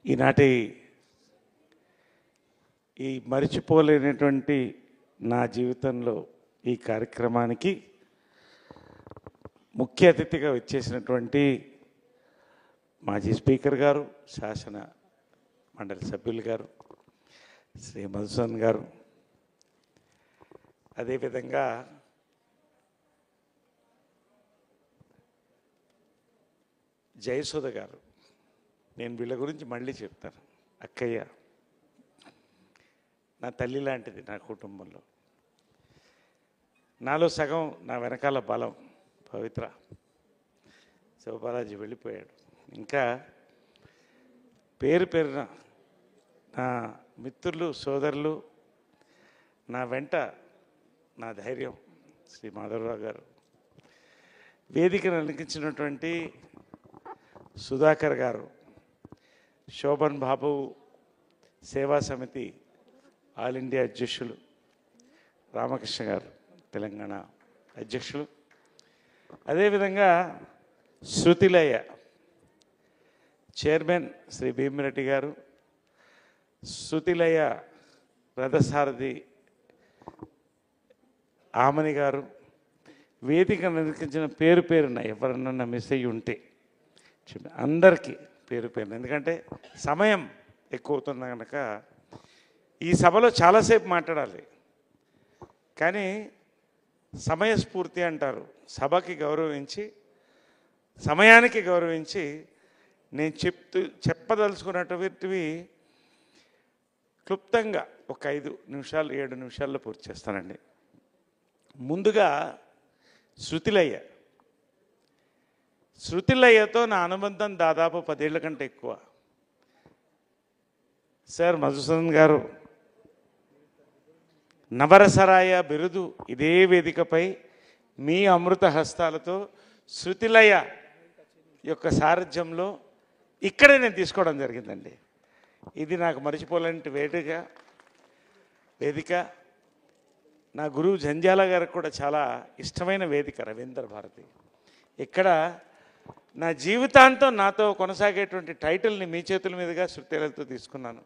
ఈనాటి ఈ మరిచిపోలేనటువంటి నా జీవితంలో ఈ కార్యక్రమానికి ముఖ్య అతిథిగా వచ్చేసినటువంటి మాజీ స్పీకర్ గారు, శాసన మండలి సభ్యులు గారు, శ్రీ మధుసూదన్ గారు, అదేవిధంగా జయసుధ గారు, నేను వీళ్ళ గురించి మళ్ళీ చెప్తాను. అక్కయ్య నా తల్లి లాంటిది నా కుటుంబంలో. నాలో సగం నా వెనకాల బలం పవిత్ర. శివబాలాజీ వెళ్ళిపోయాడు. ఇంకా పేరు పేరున నా మిత్రులు, సోదరులు, నా వెంట నా ధైర్యం శ్రీ మాధవరావు గారు, వేదికను అలంకరించినటువంటి సుధాకర్ గారు, శోభన్ బాబు సేవా సమితి ఆల్ ఇండియా అధ్యక్షులు, రామకృష్ణ గారు తెలంగాణ అధ్యక్షులు, అదేవిధంగా శృతిలయ చైర్మన్ శ్రీ భీమిరెడ్డి గారు, శృతిలయ రథసారథి ఆమని గారు, వేదికను అలంకరించిన పేరు పేరున ఎవరన్నా మిస్ అయ్యి ఉంటే అందరికీ పేరు పేరున, ఎందుకంటే సమయం ఎక్కువ అవుతుంది కనుక ఈ సభలో చాలాసేపు మాట్లాడాలి. కానీ సమయస్ఫూర్తి అంటారు, సభకి గౌరవించి సమయానికి గౌరవించి నేను చెప్పదలుచుకున్నటువంటివి క్లుప్తంగా ఒక 5 నిమిషాలు 7 నిమిషాల్లో పూర్తి చేస్తానండి. ముందుగా శృతిలయతో నా అనుబంధం దాదాపు 10 ఏళ్ల కంటే ఎక్కువ. సార్ మధుసూదన్ గారు నవరసరాయ బిరుదు ఇదే వేదికపై మీ అమృత హస్తాలతో శృతిలయ యొక్క సారథ్యంలో ఇక్కడే నేను తీసుకోవడం జరిగిందండి. ఇది నాకు మర్చిపోలేని వేదిక. నా గురువు జంజాల గారికి కూడా చాలా ఇష్టమైన వేదిక రవీంద్ర భారతి. ఇక్కడ నా జీవితాంతం నాతో కొనసాగేటువంటి టైటిల్ని మీ చేతుల మీదుగా శృతిలయలతో తీసుకున్నాను.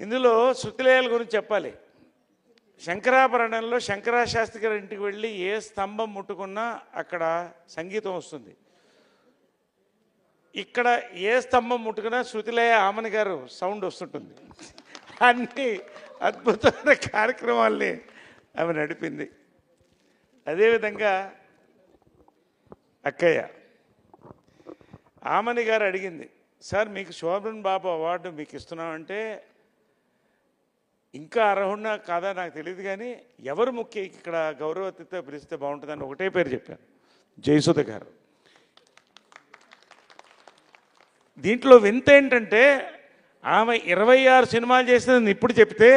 ఇందులో శృతిలయల గురించి చెప్పాలి. శంకరాభరణంలో శంకరాశాస్త్రి గారి ఇంటికి వెళ్ళి ఏ స్తంభం ముట్టుకున్నా అక్కడ సంగీతం వస్తుంది. ఇక్కడ ఏ స్తంభం ముట్టుకున్నా శృతిలయ ఆమని గారు సౌండ్ వస్తుంటుంది. అన్ని అద్భుతమైన కార్యక్రమాల్ని ఆమె నడిపింది. అదేవిధంగా అక్కయ్య ఆమని గారు అడిగింది, సార్ మీకు శోభన్ బాబు అవార్డు మీకు ఇస్తున్నామంటే ఇంకా అర్హున్నా కాదా నాకు తెలియదు, కానీ ఎవరు ముఖ్య ఇక్కడ గౌరవ అతిథితో పిలిస్తే బాగుంటుందని ఒకటే పేరు చెప్పాను, జయసుధ గారు. దీంట్లో వింత ఏంటంటే ఆమె 26 సినిమాలు చేసిందని ఇప్పుడు చెప్తే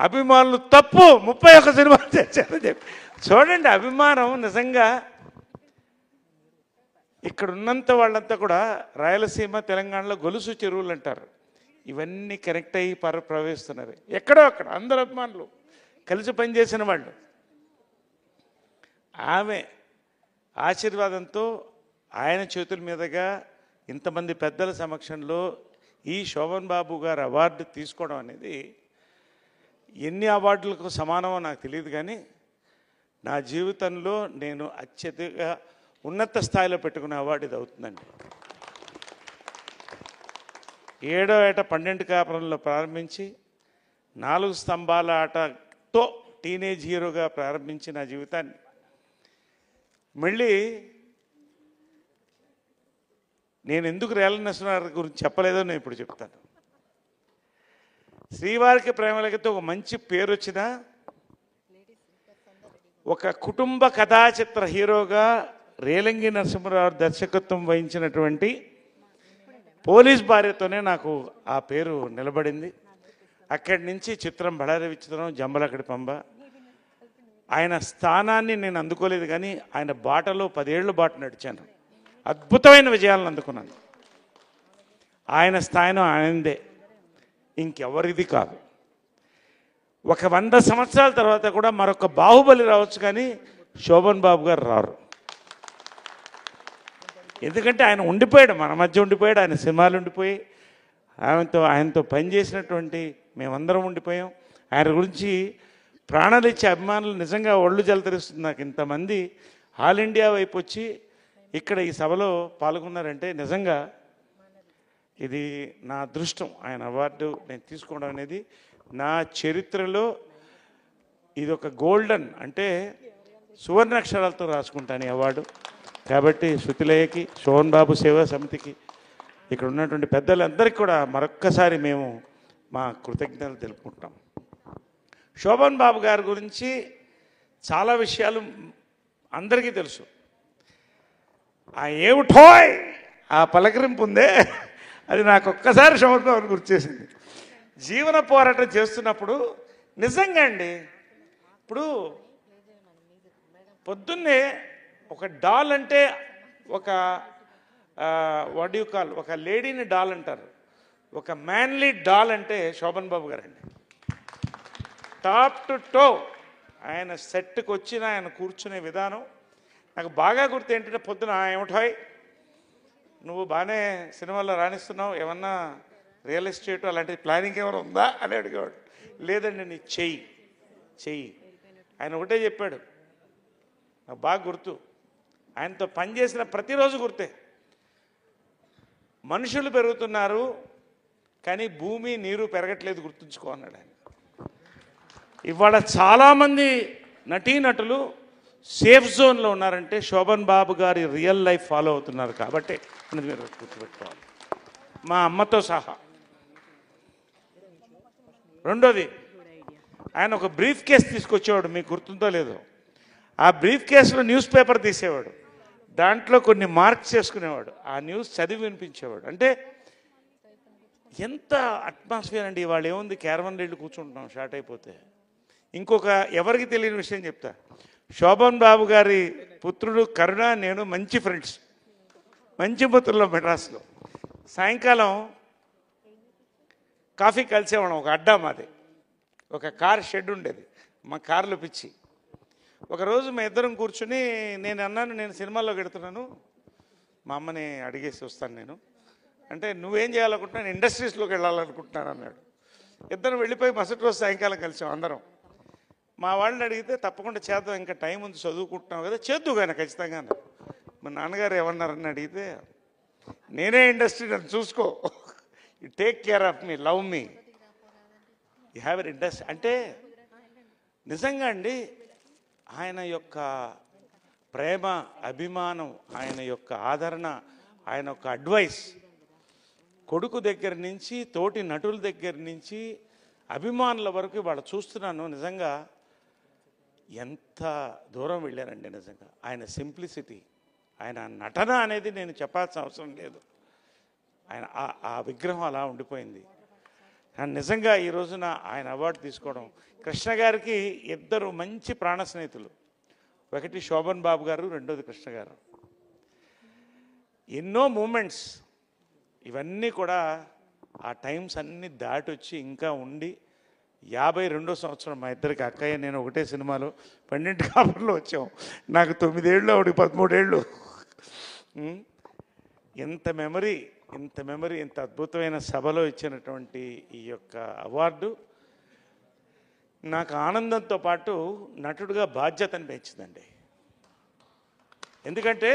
అభిమానులు తప్పు 31 సినిమాలు చేశారని చెప్పి చూడండి. అభిమానం నిజంగా ఇక్కడ ఉన్నంత వాళ్ళంతా కూడా రాయలసీమ తెలంగాణలో గొలుసు చెరువులు అంటారు. ఇవన్నీ కనెక్ట్ అయ్యి ప్రవహిస్తున్నారు. ఎక్కడో అక్కడ అందరు అభిమానులు కలిసి పనిచేసిన వాళ్ళు. ఆమె ఆశీర్వాదంతో ఆయన చేతుల మీదుగా ఇంతమంది పెద్దల సమక్షంలో ఈ శోభన్ బాబు గారు అవార్డు తీసుకోవడం అనేది ఎన్ని అవార్డులకు సమానమో నాకు తెలియదు, కానీ నా జీవితంలో నేను అత్యధిక ఉన్నత స్థాయిలో పెట్టుకునే అవార్డు ఇది అవుతుందండి. 7వ ఏట 12 కాపురంలో ప్రారంభించి 4 స్తంభాల ఆటతో టీనేజ్ హీరోగా ప్రారంభించి నా జీవితాన్ని మళ్ళీ నేను ఎందుకు రేల నరసింహారావు గురించి చెప్పలేదో నేను ఇప్పుడు చెప్తాను. శ్రీవారికి ప్రేమలకైతే ఒక మంచి పేరు వచ్చిన ఒక కుటుంబ కథాచిత్ర హీరోగా రేలంగి నరసింహారావు దర్శకత్వం వహించినటువంటి పోలీస్ భార్యతోనే నాకు ఆ పేరు నిలబడింది. అక్కడి నుంచి చిత్రం బడారి విచిత్రం, జంబలకడి పంబ. ఆయన స్థానాన్ని నేను అందుకోలేదు, కానీ ఆయన బాటలో 10 ఏళ్ళు బాట నడిచాను. అద్భుతమైన విజయాలను అందుకున్నాను. ఆయన స్థాయిలో ఆయనదే, ఇంకెవరిది కాదు. ఒక 100 సంవత్సరాల తర్వాత కూడా మరొక బాహుబలి రావచ్చు, కానీ శోభన్ బాబు గారు రారు. ఎందుకంటే ఆయన ఉండిపోయాడు, మన మధ్య ఉండిపోయాడు, ఆయన సినిమాలు ఉండిపోయి ఆయనతో పనిచేసినటువంటి మేమందరం ఉండిపోయాం. ఆయన గురించి ప్రాణాలు ఇచ్చే అభిమానులు నిజంగా ఒళ్ళు జలతరిస్తుంది నాకు. ఇంతమంది ఆల్ ఇండియా వైపు వచ్చి ఇక్కడ ఈ సభలో పాల్గొన్నారంటే నిజంగా ఇది నా అదృష్టం. ఆయన అవార్డు నేను తీసుకోవడం అనేది నా చరిత్రలో ఇది ఒక గోల్డెన్, అంటే సువర్ణ అక్షరాలతో రాసుకుంటాను ఈ అవార్డు. కాబట్టి శృతిలయకి, శోభన్ బాబు సేవా సమితికి, ఇక్కడ ఉన్నటువంటి పెద్దలందరికీ కూడా మరొక్కసారి మేము మా కృతజ్ఞతలు తెలుపుకుంటాం. శోభన్ బాబు గారి గురించి చాలా విషయాలు అందరికీ తెలుసు. ఆ ఏమిటోయ్ ఆ పలకరింపు ఉందే, అది నాకు ఒక్కసారి శోభన్ బాబుని గుర్తు. జీవన పోరాటం చేస్తున్నప్పుడు నిజంగా అండి, ఇప్పుడు పొద్దున్నే ఒక డాల్ అంటే ఒక వాట్ యు కాల్, ఒక లేడీని డాల్ అంటారు, ఒక మ్యాన్లీ డాల్ అంటే శోభన్ బాబు గారండి. టాప్ టు టో ఆయన సెట్కి వచ్చిన ఆయన కూర్చునే విధానం నాకు బాగా గుర్తు. ఏంటంటే పొద్దున ఏమిటాయ్ నువ్వు బాగానే సినిమాల్లో రాణిస్తున్నావు, ఏమన్నా రియల్ ఎస్టేట్ అలాంటి ప్లానింగ్ ఏమైనా ఉందా అని అడిగేవాడు. లేదండి నీ చెయ్యి. ఆయన ఒకటే చెప్పాడు, నాకు బాగా గుర్తు. ఆయనతో పనిచేసిన ప్రతిరోజు గుర్తే. మనుషులు పెరుగుతున్నారు కానీ భూమి నీరు పెరగట్లేదు, గుర్తుంచుకో అన్నాడు ఆయన. ఇవాళ చాలామంది నటీనటులు సేఫ్ జోన్లో ఉన్నారంటే శోభన్ బాబు గారి రియల్ లైఫ్ ఫాలో అవుతున్నారు కాబట్టి అనేది మీరు గుర్తుపెట్టుకోవాలి, మా అమ్మతో సహా. రెండోది, ఆయన ఒక బ్రీఫ్ కేస్ తీసుకొచ్చేవాడు, మీకు గుర్తుందో లేదో. ఆ బ్రీఫ్ కేసులో న్యూస్ పేపర్ తీసేవాడు, దాంట్లో కొన్ని మార్క్స్ చేసుకునేవాడు, ఆ న్యూస్ చదివి వినిపించేవాడు. అంటే ఎంత అట్మాస్ఫియర్ అండి. ఇవాళ ఏముంది, క్యారవన్ నీళ్ళు కూర్చుంటున్నాం షార్ట్ అయిపోతే. ఇంకొక ఎవరికి తెలియని విషయం చెప్తా. శోభన్ బాబు గారి పుత్రుడు కరుణ నేను మంచి ఫ్రెండ్స్, మంచి పుత్రులు మెడ్రాస్లో. సాయంకాలం కాఫీ కలిసేవాళ్ళం. ఒక అడ్డా మాది, ఒక కార్ షెడ్ ఉండేది, మా కార్లో పిచ్చి. ఒకరోజు మా ఇద్దరం కూర్చుని నేను అన్నాను, నేను సినిమాల్లోకి వెడుతున్నాను, మా అమ్మని అడిగేసి వస్తాను నేను అంటే, నువ్వేం చేయాలనుకుంటున్నాను, ఇండస్ట్రీస్లోకి వెళ్ళాలనుకుంటున్నాను అన్నాడు. ఇద్దరం వెళ్ళిపోయి మరుసటి రోజు సాయంకాలం కలిసాం అందరం. మా వాళ్ళని అడిగితే తప్పకుండా చేద్దాం, ఇంకా టైం ఉంది, చదువుకుంటున్నావు కదా, చేద్దు కానీ ఖచ్చితంగా అన్నారు. మా నాన్నగారు ఏమన్నారని అడిగితే, నేనే ఇండస్ట్రీ, నన్ను చూసుకో, you take care of me, love me, you have an industry. అంటే నిజంగా అండి ఆయన యొక్క ప్రేమ, అభిమానం, ఆయన యొక్క ఆదరణ, ఆయన యొక్క అడ్వైస్, కొడుకు దగ్గర నుంచి తోటి నటుల దగ్గర నుంచి అభిమానుల వరకు వాళ్ళు చూస్తున్నాను. నిజంగా ఎంత దూరం వెళ్ళారండి నిజంగా. ఆయన సింప్లిసిటీ, ఆయన నటన అనేది నేను చెప్పాల్సిన అవసరం లేదు, ఆయన ఆ విగ్రహం అలా ఉండిపోయింది. నిజంగా ఈ రోజున ఆయన అవార్డు తీసుకోవడం, కృష్ణ గారికి ఇద్దరు మంచి ప్రాణ స్నేహితులు, ఒకటి శోభన్ బాబు గారు, రెండోది కృష్ణ గారు. ఎన్నో మూమెంట్స్ ఇవన్నీ కూడా ఆ టైమ్స్ అన్నీ దాటి వచ్చి ఇంకా ఉండి 52వ సంవత్సరం మా ఇద్దరికి, అక్కయ్య నేను ఒకటే సినిమాలో 12 కాపుల్లో వచ్చాం. నాకు 9 ఏళ్ళు, ఆవిడకి 13 ఏళ్ళు. ఎంత మెమరీ, ఇంత అద్భుతమైన సభలో ఇచ్చినటువంటి ఈ యొక్క అవార్డు నాకు ఆనందంతో పాటు నటుడుగా బాధ్యతను పెంచిందండి. ఎందుకంటే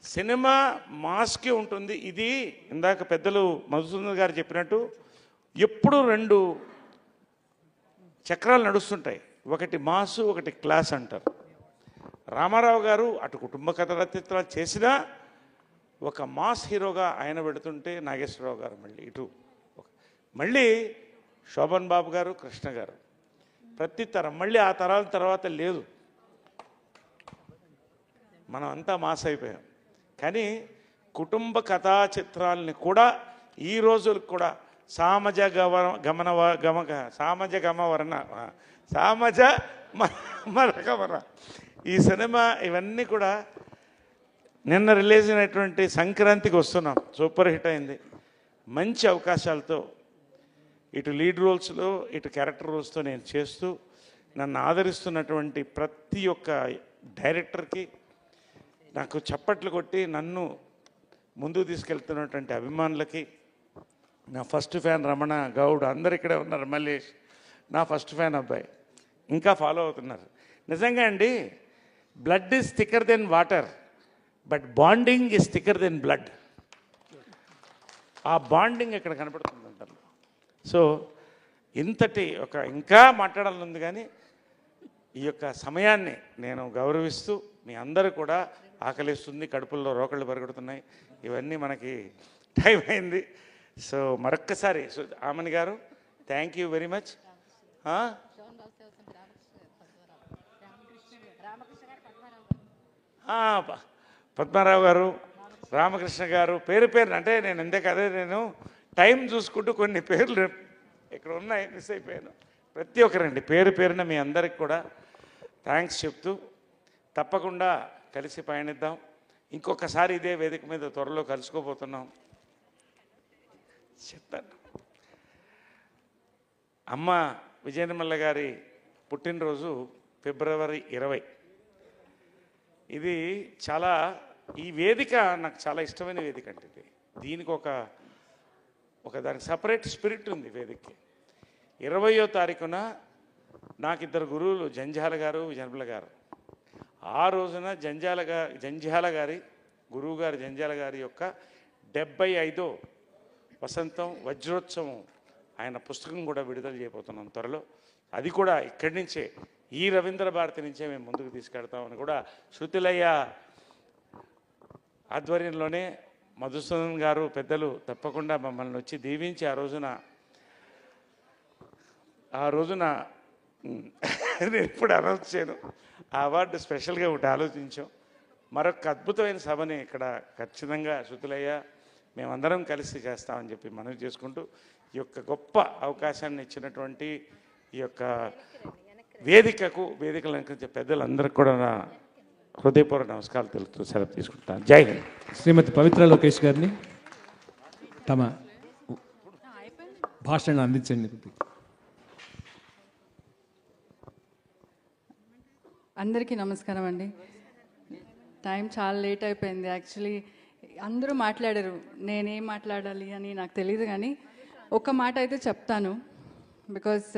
సినిమా మాస్కి ఉంటుంది. ఇది ఇందాక పెద్దలు మధుసూదన్ గారు చెప్పినట్టు ఎప్పుడు 2 చక్రాలు నడుస్తుంటాయి, ఒకటి మాసు, ఒకటి క్లాస్ అంటారు. రామారావు గారు అటు కుటుంబ కథ రచయితలు చేసినా ఒక మాస్ హీరోగా ఆయన పెడుతుంటే, నాగేశ్వరరావు గారు మళ్ళీ ఇటు, మళ్ళీ శోభన్ బాబు గారు, కృష్ణ గారు, ప్రతి తరం మళ్ళీ ఆ తరాల తర్వాత లేదు, మనం అంతా మాస్ అయిపోయాం. కానీ కుటుంబ కథా చిత్రాలని కూడా ఈ రోజులకు కూడా సామజ గమన ఈ సినిమా ఇవన్నీ కూడా నిన్న రిలీజ్ అయినటువంటి సంక్రాంతికి వస్తున్నాం, సూపర్ హిట్ అయింది. మంచి అవకాశాలతో ఇటు లీడ్ రోల్స్లో ఇటు క్యారెక్టర్ రోల్స్తో నేను చేస్తూ నన్ను ఆదరిస్తున్నటువంటి ప్రతి ఒక్క డైరెక్టర్కి, నాకు చప్పట్లు కొట్టి నన్ను ముందుకు తీసుకెళ్తున్నటువంటి అభిమానులకి, నా ఫస్ట్ ఫ్యాన్ రమణ గౌడ్, అందరు ఇక్కడే ఉన్నారు, మల్లేష్ నా ఫస్ట్ ఫ్యాన్ అబ్బాయి, ఇంకా ఫాలో అవుతున్నారు. నిజంగా అండి, blood is thicker then water, but bonding is thicker then blood. ఆ బాండింగ్ ఇక్కడ కనపడుతుంది అంటారు. సో ఇంతటి ఇంకా మాట్లాడాలని ఉంది, కానీ ఈ యొక్క సమయాన్ని నేను గౌరవిస్తూ, మీ అందరూ కూడా ఆకలిస్తుంది, కడుపుల్లో రోకళ్ళు పరిగెడుతున్నాయి, ఇవన్నీ మనకి టైం అయింది. సో మరొక్కసారి ఆమని గారు thank you very much. Padmarao గారు, రామకృష్ణ గారు, పేరు అంటే నేను నేను టైం చూసుకుంటూ కొన్ని పేర్లు ఇక్కడ ఉన్నాయి, మిస్ అయిపోయాను. ప్రతి ఒక్కరండి పేరున మీ అందరికి కూడా థ్యాంక్స్ చెప్తూ, తప్పకుండా కలిసి పయనిద్దాం. ఇంకొకసారి ఇదే వేదిక మీద త్వరలో కలుసుకోబోతున్నాం. చెప్తాను, అమ్మ విజయనిర్మల గారి పుట్టినరోజు ఫిబ్రవరి 20. ఇది చాలా, ఈ వేదిక నాకు చాలా ఇష్టమైన వేదిక అంటే ఇది. దీనికి ఒక దానికి సపరేట్ స్పిరిట్ ఉంది వేదికకి. 20వ తారీఖున నాకు ఇద్దరు గురువులు, జంధ్యాల గారు, విజయనిర్మల గారు. ఆ రోజున జంధ్యాల గారి గురువు గారు, జంధ్యాల గారి యొక్క 75వ వసంతం వజ్రోత్సవం, ఆయన పుస్తకం కూడా విడుదల చేయబోతున్నాం త్వరలో. అది కూడా ఇక్కడి నుంచే, ఈ రవీంద్ర భారతి నుంచే మేము ముందుకు తీసుకెళ్తామని కూడా శృతిలయ్య ఆధ్వర్యంలోనే మధుసూదన్ గారు పెద్దలు తప్పకుండా మమ్మల్ని వచ్చి దీవించి ఆ రోజున నేను ఇప్పుడు అనౌన్స్ చేయను, ఆ అవార్డు స్పెషల్గా ఒకటి ఆలోచించాం. మరొక అద్భుతమైన సభని ఇక్కడ ఖచ్చితంగా శృతులయ్య మేమందరం కలిసి చేస్తామని చెప్పి మనవి చేసుకుంటూ, ఈ యొక్క గొప్ప అవకాశాన్ని ఇచ్చినటువంటి ఈ యొక్క వేదికలు అనుకరించే పెద్దలందరికీ కూడా నా హృదయపూర్వక నమస్కారాలు తెలుపుతూ సెలవు తీసుకుంటాను. జై హింద్. శ్రీమతి పవిత్ర లోకేష్ గారిని తమ భాషను అందించండి. అందరికీ నమస్కారం అండి. టైం చాలా లేట్ అయిపోయింది. యాక్చువల్లీ అందరూ మాట్లాడారు, నేనేం మాట్లాడాలి అని నాకు తెలియదు, కానీ ఒక మాట అయితే చెప్తాను. బికాస్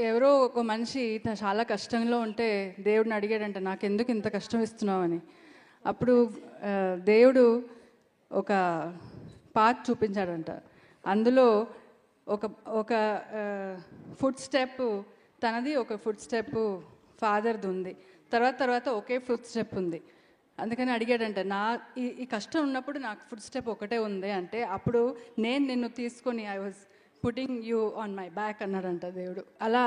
ఎవరో ఒక మనిషి చాలా కష్టంలో ఉంటే దేవుడిని అడిగాడంట, నాకెందుకు ఇంత కష్టం ఇస్తున్నావు అని. అప్పుడు దేవుడు ఒక పాత్ చూపించాడంట. అందులో ఒక ఫుడ్ స్టెప్ తనది, ఒక ఫుడ్ స్టెప్ ఫాదర్ది ఉంది, తర్వాత ఒకే ఫుడ్ స్టెప్ ఉంది. అందుకని అడిగాడంట, ఈ కష్టం ఉన్నప్పుడు నాకు ఫుడ్ స్టెప్ ఒకటే ఉంది అంటే, అప్పుడు నేను నిన్ను తీసుకొని I was putting you on my back అన్నాడంట దేవుడు. అలా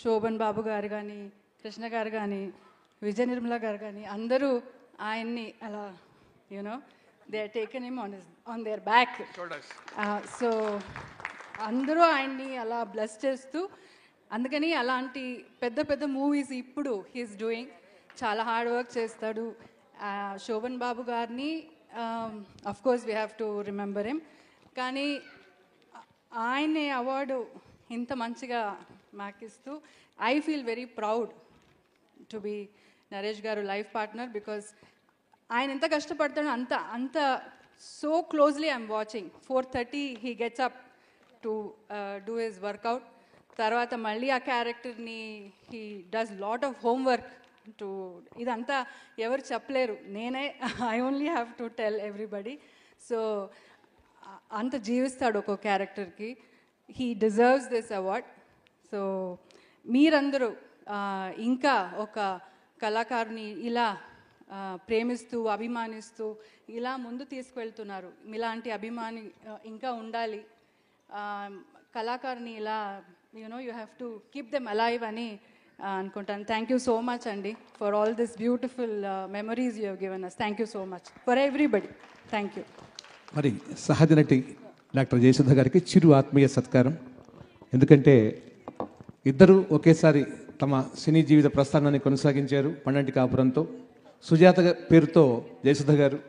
శోభన్ బాబు గారు కానీ, కృష్ణ గారు కానీ, విజయ నిర్మల గారు కానీ అందరూ ఆయన్ని అలా they are taken him on their back. So అందరూ ఆయన్ని అలా బ్లెస్ చేస్తూ, అందుకని అలాంటి పెద్ద మూవీస్ ఇప్పుడు హీఈస్ డూయింగ్. చాలా హార్డ్ వర్క్ చేస్తాడు. శోభన్ బాబు గారిని of course we have to remember him. కానీ ఆయనే అవార్డు ఇంత మంచిగా మాకిస్తూ, I feel very proud to be Naresh garu life partner. Because ఆయన ఎంత కష్టపడతాడో అంత so closely I'm watching. 4:30 he gets up to do his workout. తర్వాత మళ్ళీ ఆ క్యారెక్టర్ని he does lot of homework to, ఇదంతా ఎవరు చెప్పలేరు, నేనే I only have to tell everybody. So అంత జీవిస్తాడు ఒక క్యారెక్టర్కి. He deserves this award. So మీరందరూ ఇంకా ఒక కళాకారుని ఇలా ప్రేమిస్తూ, అభిమానిస్తూ ఇలా ముందు తీసుకువెళ్తున్నారు. ఇలాంటి అభిమాని ఇంకా ఉండాలి. కళాకారుని ఇలా you have to keep them alive అని అనుకుంటాను. థ్యాంక్ యూ సో మచ్ అండి for all this beautiful memories you have given us. Thank you so much for everybody. Thank you. మరి సహజ నటి డాక్టర్ జయసుధ గారికి చిరు ఆత్మీయ సత్కారం. ఎందుకంటే ఇద్దరు ఒకేసారి తమ సినీ జీవిత ప్రస్థానాన్ని కొనసాగించారు పండంటి కాపురంతో. సుజాత పేరుతో జయసుధ గారు,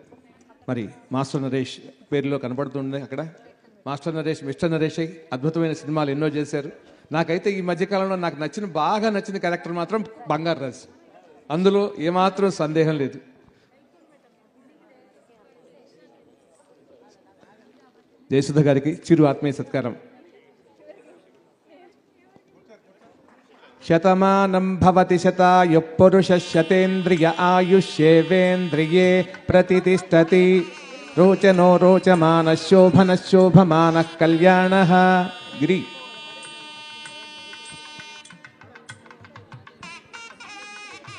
మరి మాస్టర్ నరేష్ పేరులో కనబడుతుంది అక్కడ. మాస్టర్ నరేష్, మిస్టర్ నరేష్ అయి అద్భుతమైన సినిమాలు ఎన్నో చేశారు. నాకైతే ఈ మధ్యకాలంలో నాకు బాగా నచ్చిన క్యారెక్టర్ మాత్రం బంగారు రాజు. అందులో ఏమాత్రం సందేహం లేదు. జయసుధ గారికి చిరు ఆత్మీయ సత్కారం. శతమానం భవతి శతాయు పురుష శతేంద్రియ ఆయుష్యేవేంద్రియే ప్రతిష్టతి. రోచనో రోచమాన శోభన శోభమాన కళ్యాణ. గిరి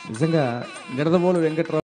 నిజంగా నిడదవోలు వెంకట్రావు